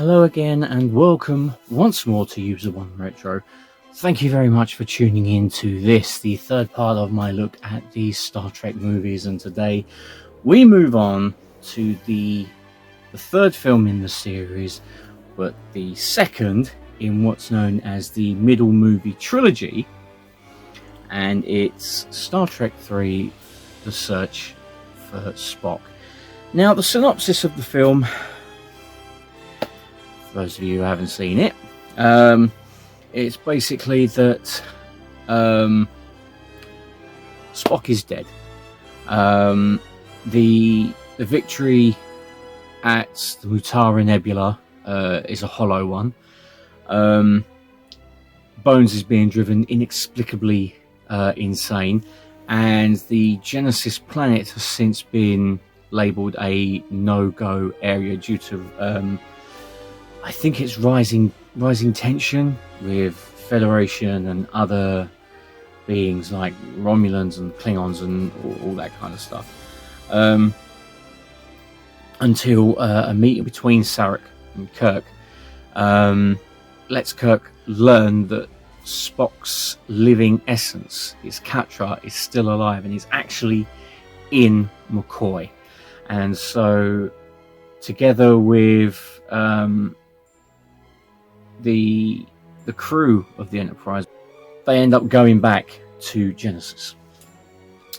Hello again and welcome once more to Usr1 Retro. Thank you very much for tuning in to this, the third part of my look at the Star Trek movies, and today we move on to the third film in the series, but the second in what's known as the middle movie trilogy, and it's Star Trek.III, The Search for Spock. Now, the synopsis of the film, for those of you who haven't seen it, it's basically that Spock is dead. The victory at the Pt.III Nebula is a hollow one. Bones is being driven inexplicably insane, and the Genesis planet has since been labelled a no-go area due to I think it's rising tension with Federation and other beings like Romulans and Klingons and all that kind of stuff. Until a meeting between Sarek and Kirk lets Kirk learn that Spock's living essence, his Pt.III, is still alive and is actually in McCoy. And so, together with the crew of the Enterprise, they end up going back to Genesis.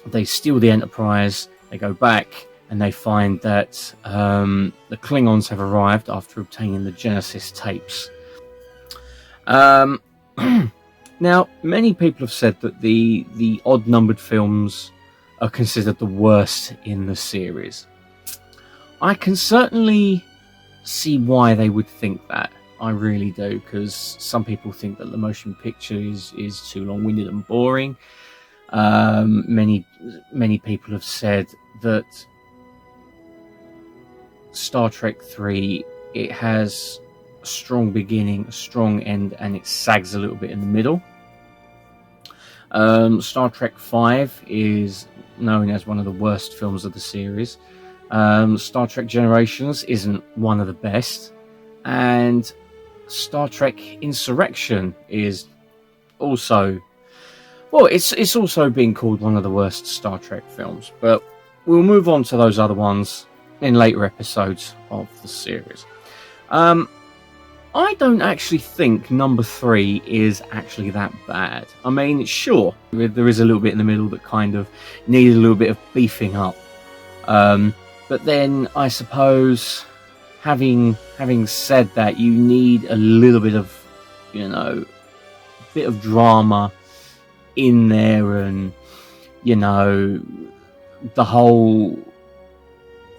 They steal the Enterprise, they go back, and they find that the Klingons have arrived after obtaining the Genesis tapes. Now, many people have said that the odd-numbered films are considered the worst in the series. I can certainly see why they would think that. I really do, because some people think that the motion picture is too long-winded and boring. Many people have said that Star Trek.III, it has a strong beginning, a strong end, and it sags a little bit in the middle. Star Trek.V is known as one of the worst films of the series. Star Trek Generations isn't one of the best, and Star Trek Insurrection is also, well, it's also been called one of the worst Star Trek films, but we'll move on to those other ones in later episodes of the series. I don't actually think number 3 is actually that bad. I mean, sure, there is a little bit in the middle that kind of needed a little bit of beefing up. But then I suppose, having said that, you need a little bit of, bit of drama in there, and, the whole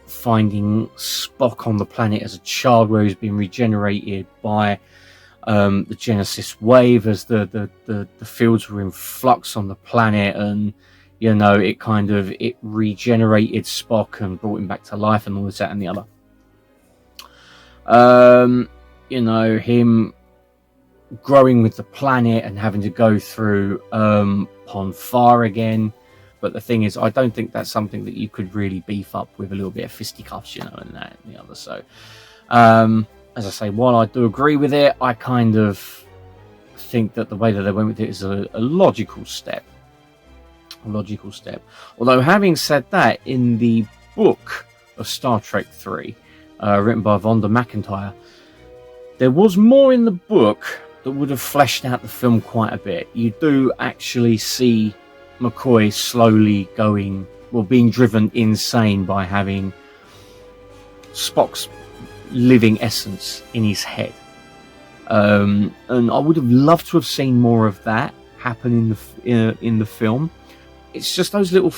finding Spock on the planet as a child where he's been regenerated by the Genesis wave as the fields were in flux on the planet, and it regenerated Spock and brought him back to life and all this, that and the other. Him growing with the planet and having to go through Pon-farr again. But the thing is, I don't think that's something that you could really beef up with a little bit of fisticuffs, and that and the other. So, as I say, while I do agree with it, I kind of think that the way that they went with it is a logical step. Although, having said that, in the book of Star Trek.III, written by Vonda McIntyre, there was more in the book that would have fleshed out the film quite a bit. You do actually see McCoy slowly being driven insane by having Spock's living essence in his head. And I would have loved to have seen more of that happen in the film. It's just those little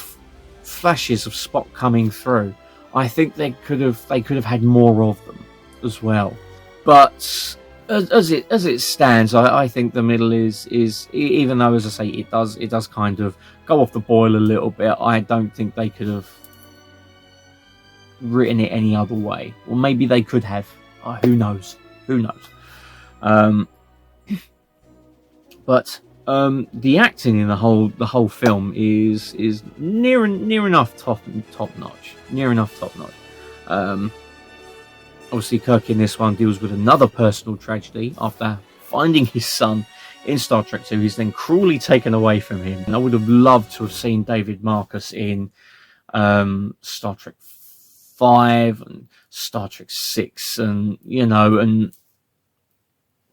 flashes of Spock coming through. I think they could have had more of them as well. But as it stands, I think the middle is even though, as I say, it does kind of go off the boil a little bit. I don't think they could have written it any other way, or maybe they could have. Who knows? But the acting in the whole film is near enough top notch. Obviously, Kirk in this one deals with another personal tragedy after finding his son in Star Trek 2. He's then cruelly taken away from him. And I would have loved to have seen David Marcus in Star Trek 5 and Star Trek 6, and and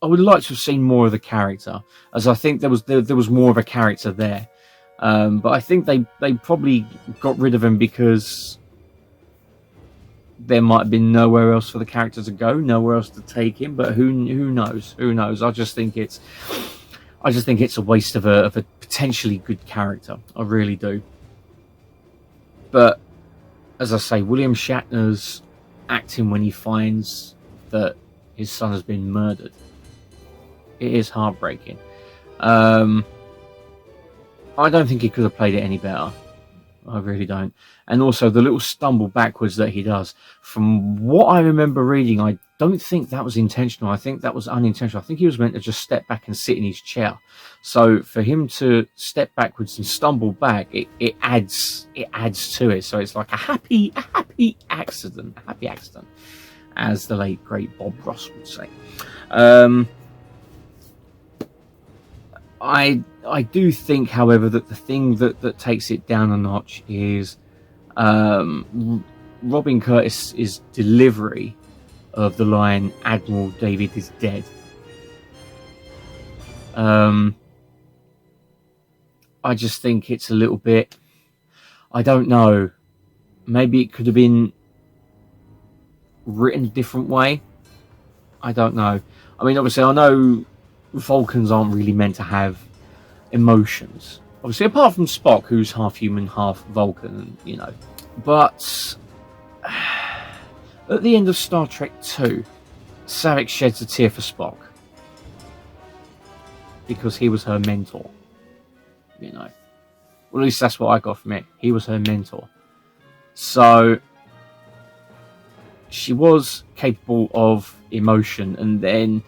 I would like to have seen more of the character, as I think there was more of a character there. But I think they probably got rid of him because there might have been nowhere else for the character to go, nowhere else to take him. But who knows? Who knows? I just think it's a waste of a potentially good character. I really do. But as I say, William Shatner's acting when he finds that his son has been murdered, it is heartbreaking. I don't think he could have played it any better. I really don't. And also the little stumble backwards that he does, from what I remember reading, I don't think that was intentional. I think that was unintentional. I think he was meant to just step back and sit in his chair. So for him to step backwards and stumble back, it adds to it. So it's like a happy accident, as the late great Bob Ross would say. I do think, however, that the thing that takes it down a notch is Robin Curtis's delivery of the line, "Admiral David is dead." I just think it's a little bit, I don't know, maybe it could have been written a different way. I don't know. I mean, obviously, I know Vulcans aren't really meant to have emotions. Obviously, apart from Spock, who's half human, half Vulcan, But at the end of Star Trek 2, Sarek sheds a tear for Spock because he was her mentor. Well, at least that's what I got from it. He was her mentor. So she was capable of emotion, and then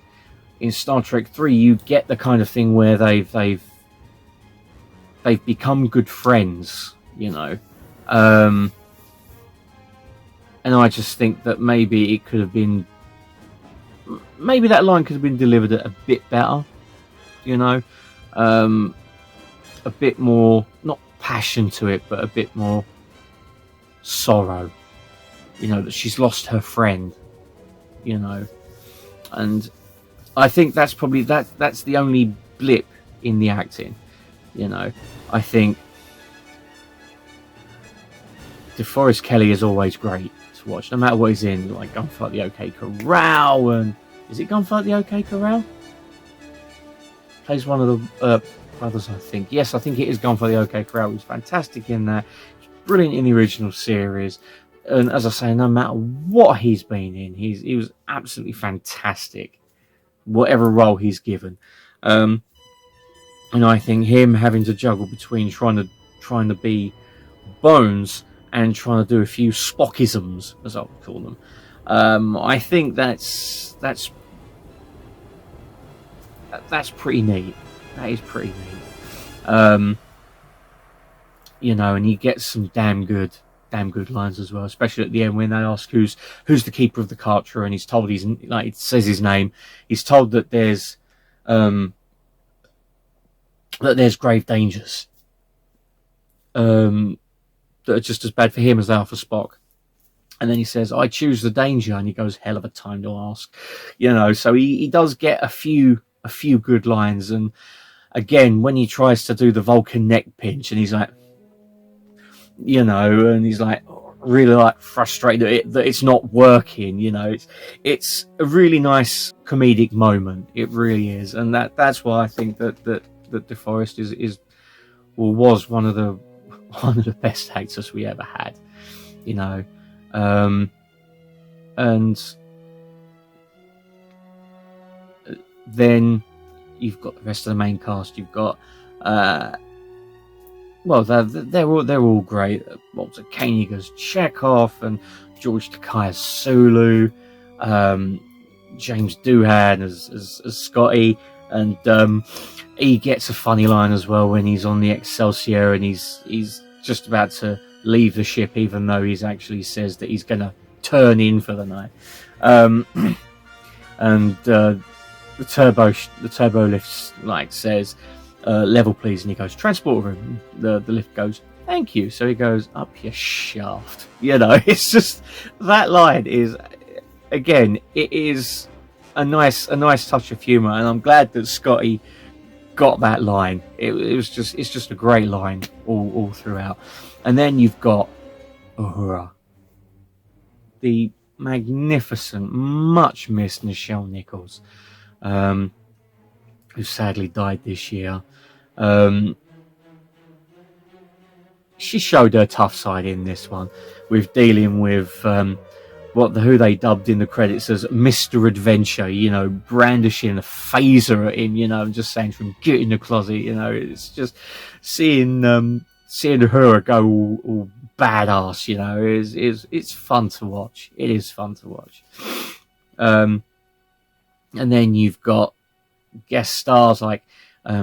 in Star Trek 3, you get the kind of thing where they've become good friends, and I just think that maybe it could have been, maybe that line could have been delivered a bit better, a bit more, not passion to it, but a bit more sorrow, that she's lost her friend, and I think that's probably that's the only blip in the acting. I think DeForest Kelley is always great to watch, no matter what he's in, like Gunfight at the OK Corral, and is it Gunfight at the OK Corral? Plays one of the brothers, I think. Yes, I think it is Gunfight at the OK Corral. He's fantastic in that. He's brilliant in the original series. And as I say, no matter what he's been in, he was absolutely fantastic, whatever role he's given. And I think him having to juggle between trying to be Bones and trying to do a few Spockisms, as I would call them, I think that's pretty neat. That is pretty neat. And he gets some damn good lines as well, especially at the end when they ask who's the keeper of the Kartra, and he's told, it says his name. He's told that there's grave dangers that are just as bad for him as they are for Spock. And then he says, "I choose the danger," and he goes, "Hell of a time to ask." So he does get a few good lines. And again, when he tries to do the Vulcan neck pinch, and he's like, and he's like really like frustrated that it's not working. It's a really nice comedic moment. It really is, and that's why I think that DeForest was one of the best actors we ever had. And then you've got the rest of the main cast. You've got they're all great. Walter Koenig as Chekhov, and George Takei as Sulu, James Doohan as Scotty, and he gets a funny line as well when he's on the Excelsior and he's just about to leave the ship, even though he's actually says that he's gonna turn in for the night. And the turbo lift like says, level please, and he goes, transport room. The lift goes, thank you. So he goes, up your shaft. You know, it's just, that line is, again, it is a nice touch of humor, and I'm glad that Scotty got that line. It's just a great line all throughout. And then you've got Uhura, the magnificent, much missed Nichelle Nichols, who sadly died this year. She showed her tough side in this one, with dealing with who they dubbed in the credits as Mr. Adventure, you know, brandishing a phaser at him, you know, and just saying to him, get in the closet, you know. It's just seeing her go all badass, you know, it's fun to watch. It is fun to watch. And then you've got guest stars like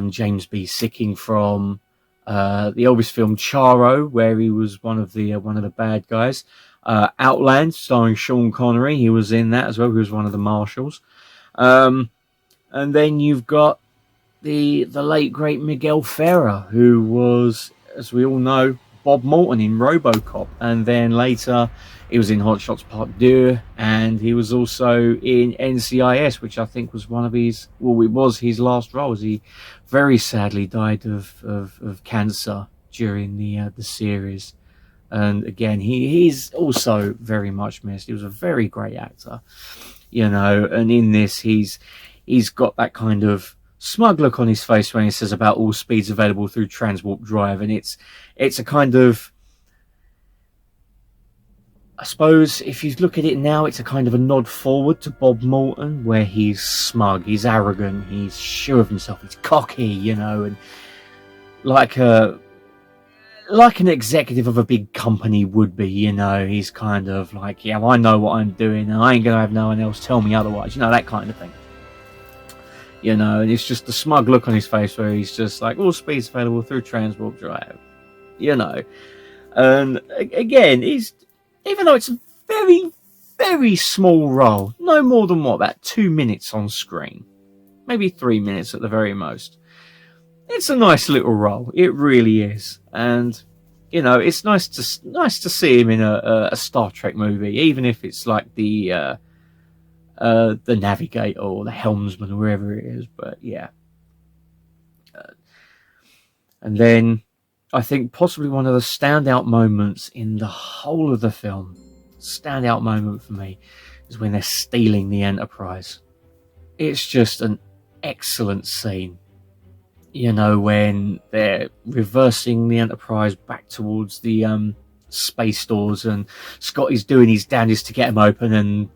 James B. Sicking from the Elvis film Charo, where he was one of the bad guys. Outland, starring Sean Connery, he was in that as well. He was one of the marshals. And then you've got the late great Miguel Ferrer, who was, as we all know, Bob Morton in RoboCop, and then later he was in Hot Shots Part 2, and he was also in NCIS, which I think was it was his last role, as he very sadly died of cancer during the series. And again, he's also very much missed. He was a very great actor, you know, and in this he's got that kind of smug look on his face when he says about all speeds available through transwarp drive, and it's a kind of, I suppose if you look at it now, it's a kind of a nod forward to Bob Morton, where he's smug, he's arrogant, he's sure of himself, he's cocky, you know, and like an executive of a big company would be, you know. He's kind of like, yeah, well, I know what I'm doing, and I ain't gonna have no one else tell me otherwise, you know, that kind of thing. You know, and it's just the smug look on his face where he's just like, all speeds available through transwarp drive, you know. And again, even though it's a very, very small role, no more than about 2 minutes on screen, maybe 3 minutes at the very most. It's a nice little role, it really is, and you know, it's nice to see him in a Star Trek movie, even if it's like the navigator or the helmsman or wherever it is. But yeah, and then I think possibly one of the standout moments in the whole of the film, standout moment for me, is when they're stealing the Enterprise. It's just an excellent scene. You know, when they're reversing the Enterprise back towards the space doors, and Scotty's doing his damnedest to get them open,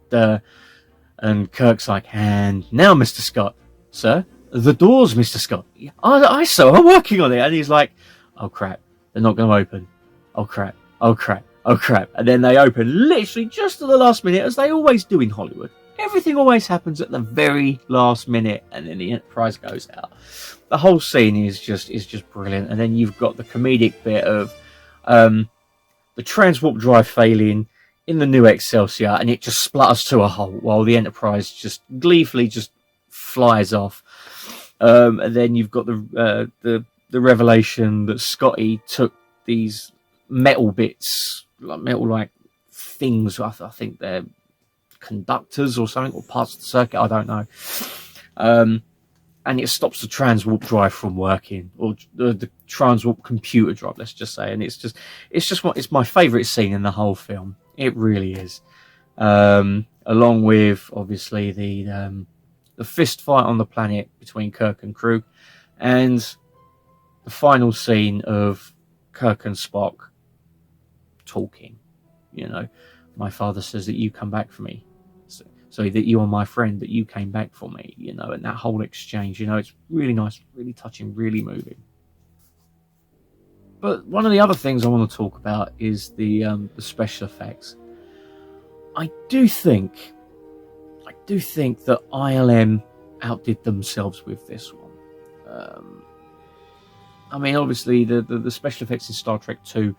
and Kirk's like, and now, Mr. Scott, sir, the doors, Mr. Scott. I saw, I'm working on it. And he's like, oh crap, they're not going to open. Oh crap, oh crap, oh crap. And then they open literally just at the last minute, as they always do in Hollywood. Everything always happens at the very last minute, and then the Enterprise goes out. The whole scene is just brilliant. And then you've got the comedic bit of the transwarp drive failing in the new Excelsior, and it just splutters to a halt while the Enterprise just gleefully just flies off. And then you've got the revelation that Scotty took these metal bits, like metal like things. I think they're conductors or something, or parts of the circuit, I don't know. And it stops the transwarp drive from working, or the transwarp computer drive, let's just say. And it's my favourite scene in the whole film. It really is. Along with obviously the fist fight on the planet between Kirk and crew, and the final scene of Kirk and Spock talking. You know, my father says that you come back for me. So that you are my friend, that you came back for me, you know, and that whole exchange, you know, it's really nice, really touching, really moving. But one of the other things I want to talk about is the special effects. I do think that ILM outdid themselves with this one. I mean, obviously the special effects in Star Trek 2,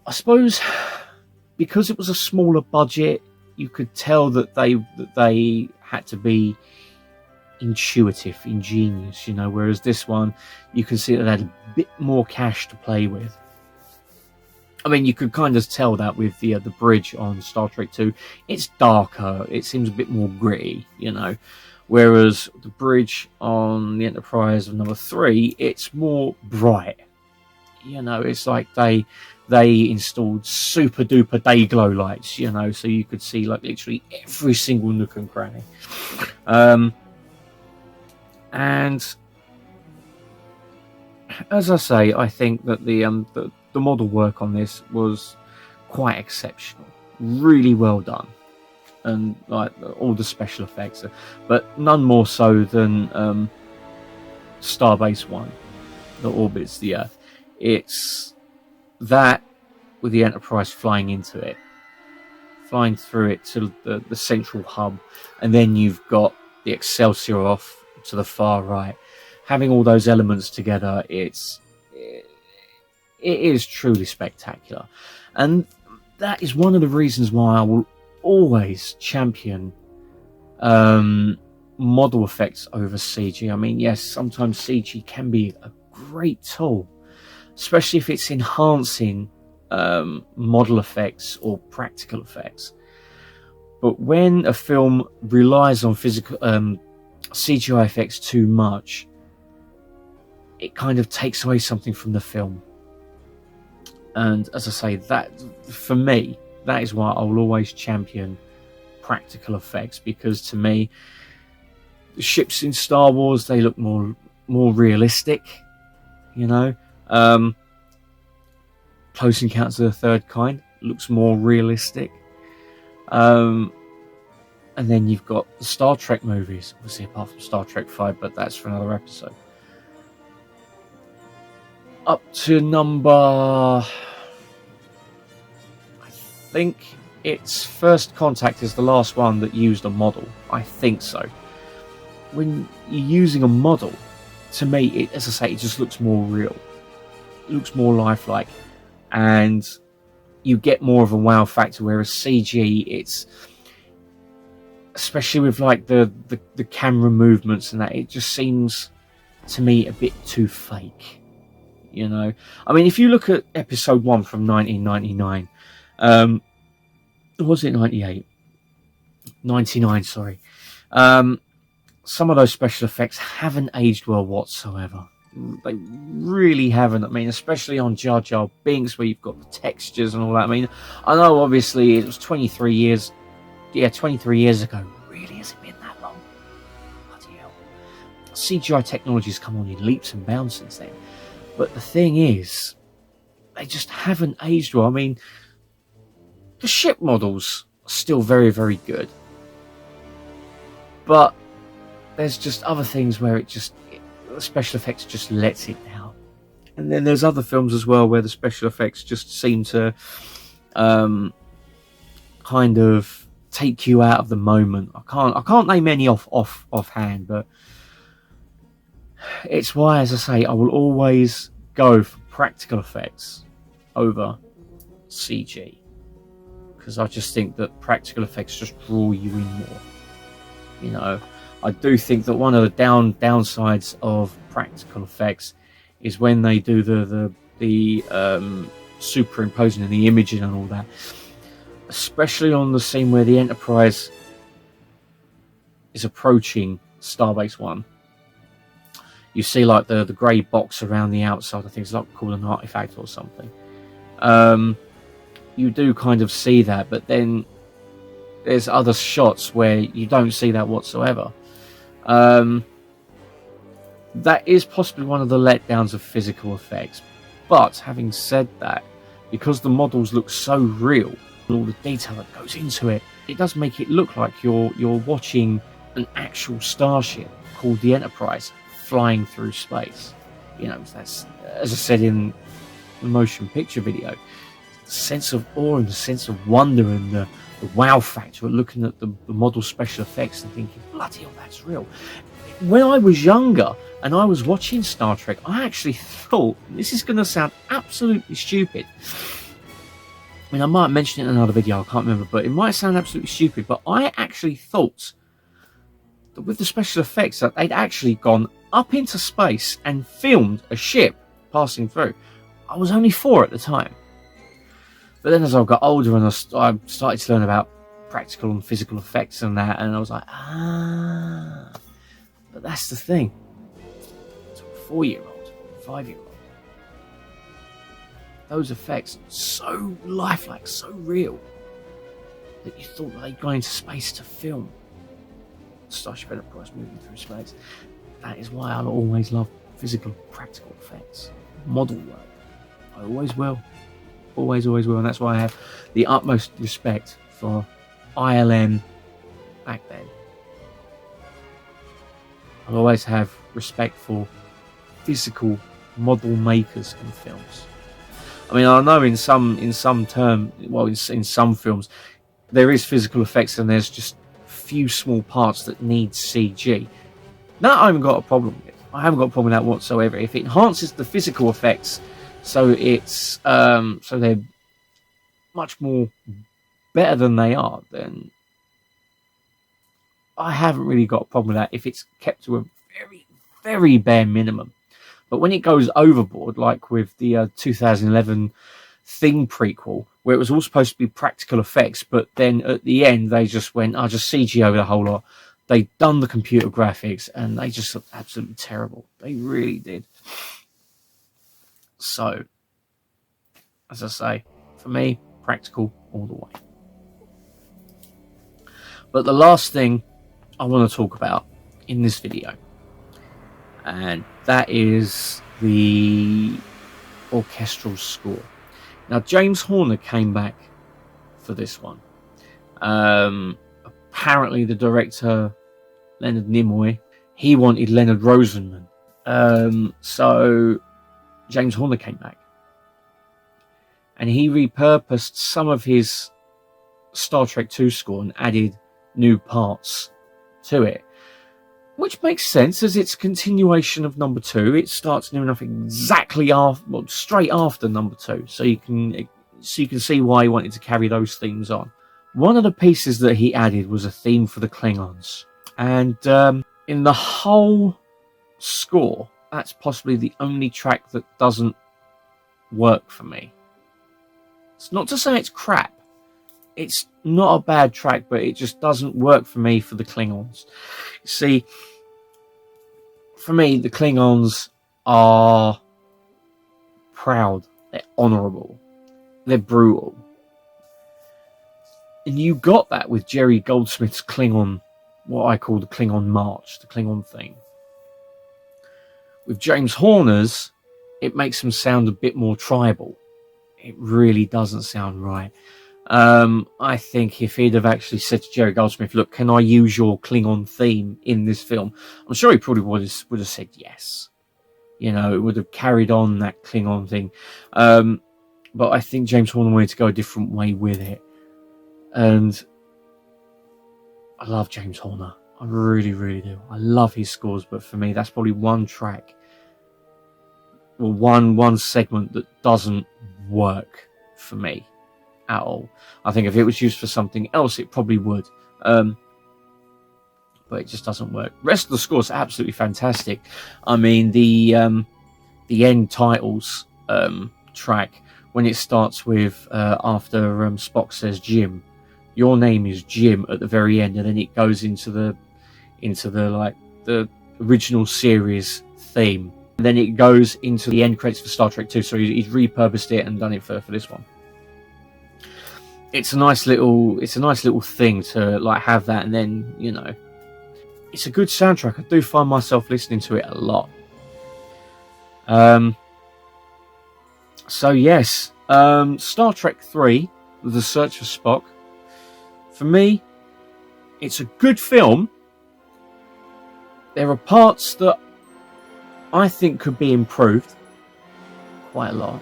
I suppose because it was a smaller budget, you could tell that they had to be intuitive, ingenious, you know, whereas this one, you can see that they had a bit more cash to play with. I mean, you could kind of tell that with the bridge on Star Trek 2. It's darker, it seems a bit more gritty, you know, whereas the bridge on the Enterprise of number 3, it's more bright. You know, it's like they installed super duper day glow lights, you know, so you could see like literally every single nook and cranny. And as I say, I think that the model work on this was quite exceptional, really well done, and like all the special effects, but none more so than Starbase 1 that orbits the Earth. It's that with the Enterprise flying into it, flying through it to the central hub, and then you've got the Excelsior off to the far right. Having all those elements together, it is truly spectacular, and that is one of the reasons why I will always champion model effects over CG. I mean, yes, sometimes CG can be a great tool, especially if it's enhancing model effects or practical effects. But when a film relies on physical CGI effects too much, it kind of takes away something from the film. And as I say, that for me, that is why I will always champion practical effects, because to me, the ships in Star Wars, they look more realistic, you know. Close Encounters of the Third Kind looks more realistic. And then you've got the Star Trek movies, obviously apart from Star Trek 5, but that's for another episode. Up to number, I think it's First Contact is the last one that used a model. I think so. When you're using a model, to me, as I say, it just looks more real. It looks more lifelike. And you get more of a wow factor, whereas CG, it's, especially with like the camera movements and that, it just seems to me a bit too fake, you know. I mean, if you look at episode 1 from 1999, was it 98? 99, sorry. Some of those special effects haven't aged well whatsoever. They really haven't. I mean, especially on Jar Jar Binks, where you've got the textures and all that. I mean, I know obviously it was 23 years. Yeah, 23 years ago. Really, has it been that long? Bloody hell. CGI technology's come on in leaps and bounds since then. But the thing is, they just haven't aged well. I mean, the ship models are still very, very good. But there's just other things where the special effects just lets it down. And then there's other films as well where the special effects just seem to kind of take you out of the moment. I can't name any offhand, but it's why, as I say, I will always go for practical effects over CG, because I just think that practical effects just draw you in more. You know, I do think that one of the downsides of practical effects is when they do the superimposing and the imaging and all that, especially on the scene where the Enterprise is approaching Starbase 1. You see like the grey box around the outside. I think it's like called an artifact or something. You do kind of see that, but then there's other shots where you don't see that whatsoever. That is possibly one of the letdowns of physical effects. But having said that, because the models look so real, all the detail that goes into it, it does make it look like you're watching an actual starship called the Enterprise flying through space. You know, that's, as I said in the motion picture video, the sense of awe and the sense of wonder and the wow factor of looking at the model special effects and thinking, bloody hell, that's real. When I was younger and I was watching Star Trek, I actually thought, this is going to sound absolutely stupid, mean, I might mention it in another video, I can't remember, but it might sound absolutely stupid, but I actually thought that with the special effects that they'd actually gone up into space and filmed a ship passing through. I was only 4 at the time. But then as I got older and I started to learn about practical and physical effects and that, and I was like, but that's the thing. To a 4-year-old, 5-year-old, those effects so lifelike, so real, that you thought they'd gone into space to film Starship Enterprise moving through space. That is why I'll always love physical, practical effects, model work. I always will. Always will, and that's why I have the utmost respect for ILM back then. I'll always have respect for physical model makers in films. I mean, I know in some films there is physical effects and there's just few small parts that need CG. That I haven't got a problem with. I haven't got a problem with that whatsoever. If it enhances the physical effects, so it's so they're much more better than they are, then I haven't really got a problem with that if it's kept to a very, very bare minimum. But when it goes overboard, like with the 2011 Thing prequel, where it was all supposed to be practical effects, but then at the end they just went, I'll just CG over the whole lot. They'd done the computer graphics and they just looked absolutely terrible. They really did. So, as I say, for me, practical all the way. But the last thing I want to talk about in this video, and that is the orchestral score. Now, James Horner came back for this one. Apparently, the director, Leonard Nimoy, he wanted Leonard Rosenman. So, James Horner came back. And he repurposed some of his Star Trek II score and added new parts to it. Which makes sense, as it's a continuation of number 2. It starts near enough exactly after, well, straight after number 2. So you can see why he wanted to carry those themes on. One of the pieces that he added was a theme for the Klingons. And in the whole score, that's possibly the only track that doesn't work for me. It's not to say it's crap. It's not a bad track, but it just doesn't work for me for the Klingons. You see, for me, the Klingons are proud, they're honourable, they're brutal. And you got that with Jerry Goldsmith's Klingon, what I call the Klingon March, the Klingon theme. With James Horner's, it makes them sound a bit more tribal. It really doesn't sound right. I think if he'd have actually said to Jerry Goldsmith, look, can I use your Klingon theme in this film? I'm sure he probably would have said yes. You know, it would have carried on that Klingon thing. But I think James Horner wanted to go a different way with it. And I love James Horner. I really, really do. I love his scores, but for me, that's probably one track, or one segment that doesn't work for me at all. I think if it was used for something else, it probably would. But it just doesn't work. Rest of the score is absolutely fantastic. I mean, the end titles track, when it starts with after Spock says Jim, your name is Jim at the very end, and then it goes into the like the original series theme. And then it goes into the end credits for Star Trek II. So he's repurposed it and done it for this one. It's a nice little thing to like have that, and then, you know, it's a good soundtrack. I do find myself listening to it a lot. So yes, Star Trek III, The Search for Spock. For me, it's a good film. There are parts that I think could be improved quite a lot.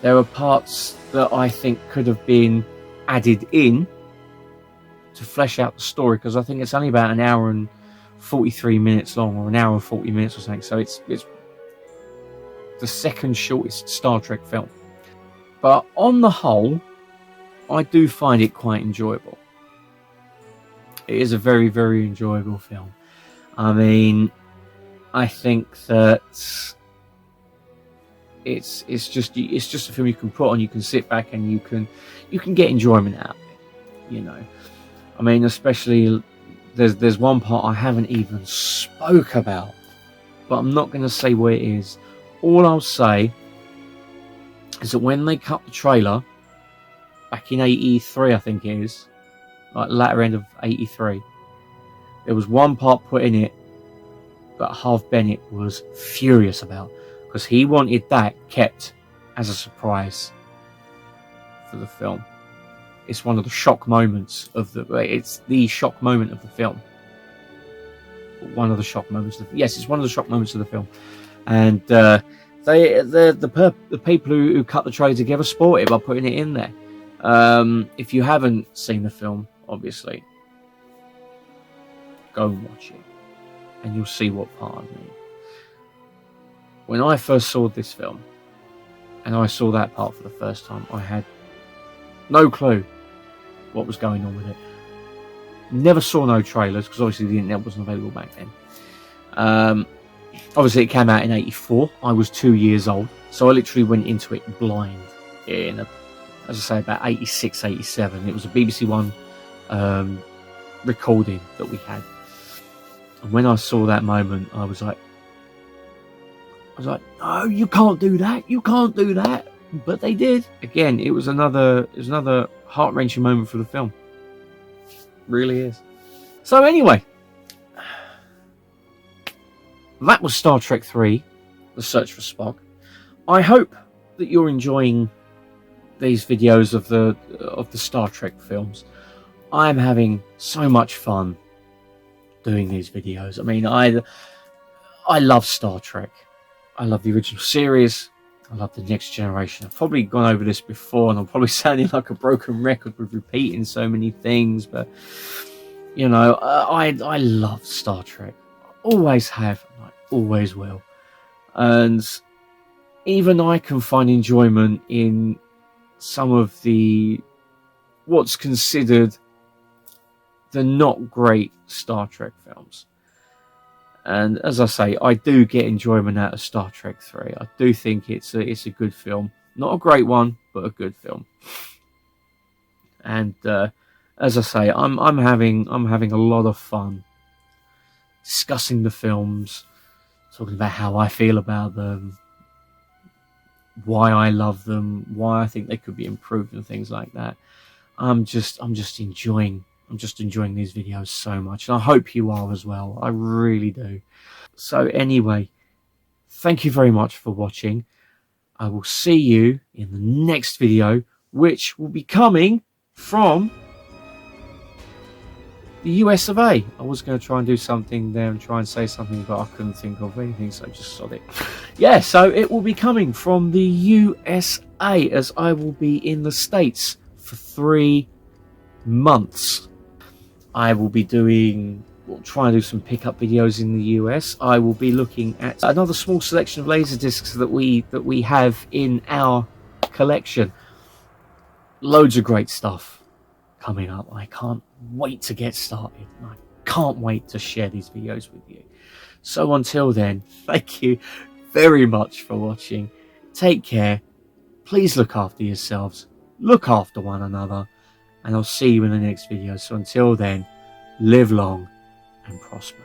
There are parts that I think could have been added in to flesh out the story, because I think it's only about an hour and 43 minutes long, or an hour and 40 minutes or something. So it's the second shortest Star Trek film. But on the whole, I do find it quite enjoyable. It is a very, very enjoyable film. I mean, I think that it's just a film you can put on. You can sit back and you can get enjoyment out of it. You know, I mean, especially there's one part I haven't even spoke about, but I'm not going to say where it is. All I'll say is that when they cut the trailer back in '83, I think it is, like latter end of '83, there was one part put in it that Harv Bennett was furious about, because he wanted that kept as a surprise for the film. It's one of the shock moments of it's the shock moment of the film. One of the shock moments yes, it's one of the shock moments of the film. And the people who cut the trailer together sport it by putting it in there. If you haven't seen the film, obviously, go and watch it, and you'll see what part I mean. When I first saw this film, and I saw that part for the first time, I had no clue what was going on with it. Never saw no trailers, because obviously the internet wasn't available back then. Obviously it came out in '84. I was 2 years old, so I literally went into it blind in, as I say, about '86, '87. It was a BBC One recording that we had. And when I saw that moment, I was like, no, you can't do that. You can't do that. But they did. Again, it was another heart-wrenching moment for the film. Really is. So anyway, that was Star Trek 3, The Search for Spock. I hope that you're enjoying these videos of the Star Trek films. I'm having so much fun doing these videos. I mean, I love Star Trek. I love the original series. I love the Next Generation. I've probably gone over this before, and I'm probably sounding like a broken record with repeating so many things, but you know, I love Star Trek. Always have, and I always will. And even I can find enjoyment in some of what's considered the not great Star Trek films. And as I say, I do get enjoyment out of Star Trek 3. I do think it's a good film. Not a great one, but a good film. And as I say, I'm having a lot of fun discussing the films, talking about how I feel about them, why I love them, why I think they could be improved, and things like that. I'm just enjoying these videos so much, and I hope you are as well. I really do. So anyway, thank you very much for watching. I will see you in the next video, which will be coming from the US of A. I was going to try and do something there and try and say something, but I couldn't think of anything, so I just sod it. Yeah, so it will be coming from the USA, as I will be in the States for 3 months. I will be trying to do some pickup videos in the US. I will be looking at another small selection of Laserdiscs that we have in our collection. Loads of great stuff coming up. I can't wait to get started. I can't wait to share these videos with you. So until then, thank you very much for watching. Take care. Please look after yourselves. Look after one another. And I'll see you in the next video. So until then, live long and prosper.